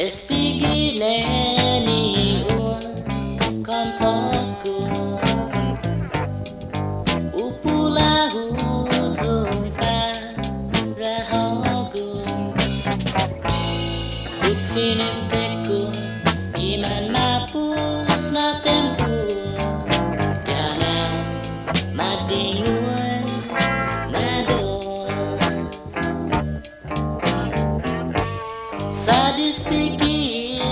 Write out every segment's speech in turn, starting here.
Estigileni kantorku Upulahu jumpa rahogu Utsinin teku Iman mapus na tempu Kana madinguan Sadistikir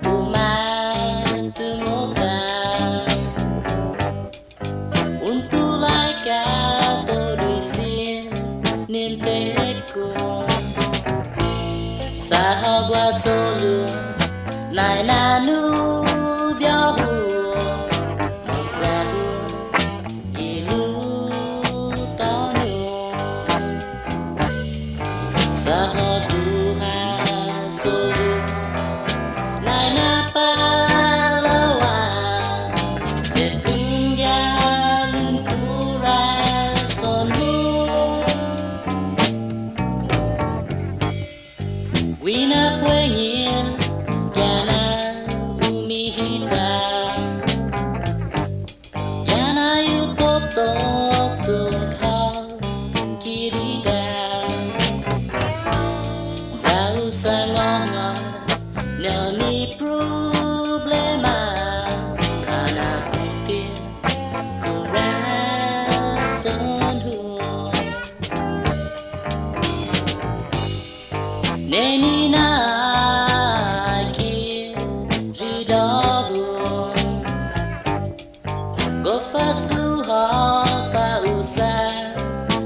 umat temukan Untuk laika todusin ninteku Sahagwa solu nainanu biahu Masahu ilu tanu Sahaduhan solu naina pahlawan Setinggalin kurasonmu Wina puengin Kana umi hitam Kana yutotok tukhau kiridam Jauh sangongan Nani problema Kana putih kurasanhu Neni naiki ridahu Gofasuha fausa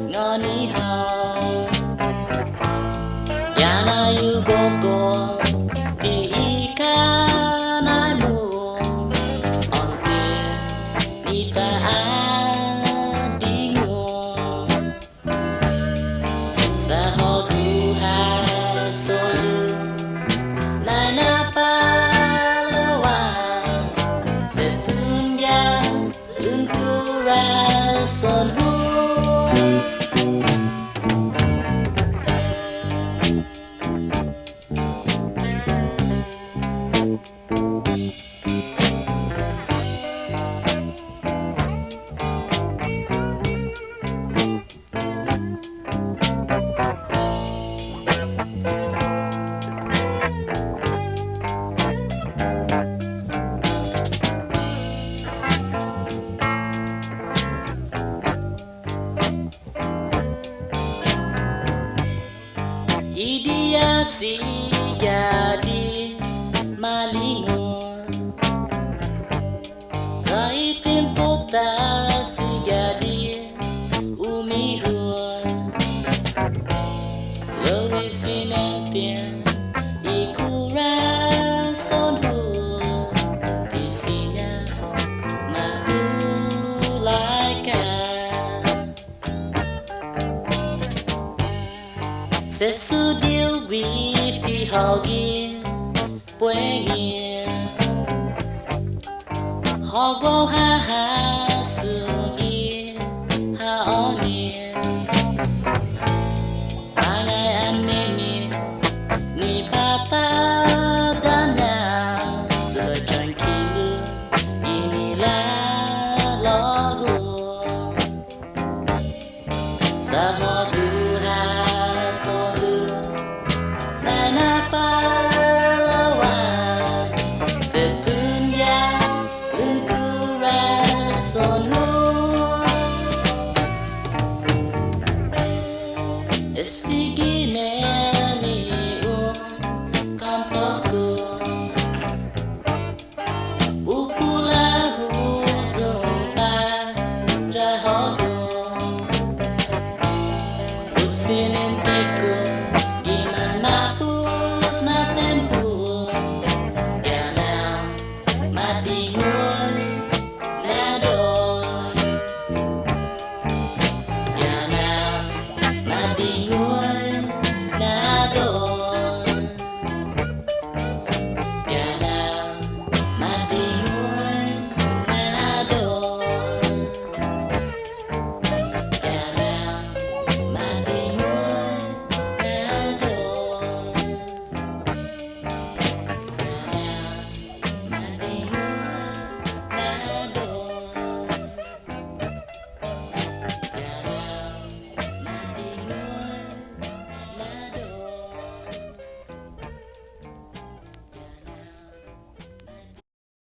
ngani hau Yana yugogo di ikanaimu Ontis nita adingu Sahoduhan solu naina pahlawan Setunggal ungkurasanmu Idia si jadi malingon Zaitin pota si jadi umihun Lewi sinentian ikurasanhu Di sini matulaikan Sesudil wifi hogin puengin Hogwa hahasugin haonin Angai anini ni patadana Terjangkilu inilah logo Sahaduhan solu naina pahlawan Setunggal ungkurasanmu Estigineni kantorku Upulahu jumpa rahogu Utsinin teku Gimana pus na tempu Kana madingun na dois Kana madingun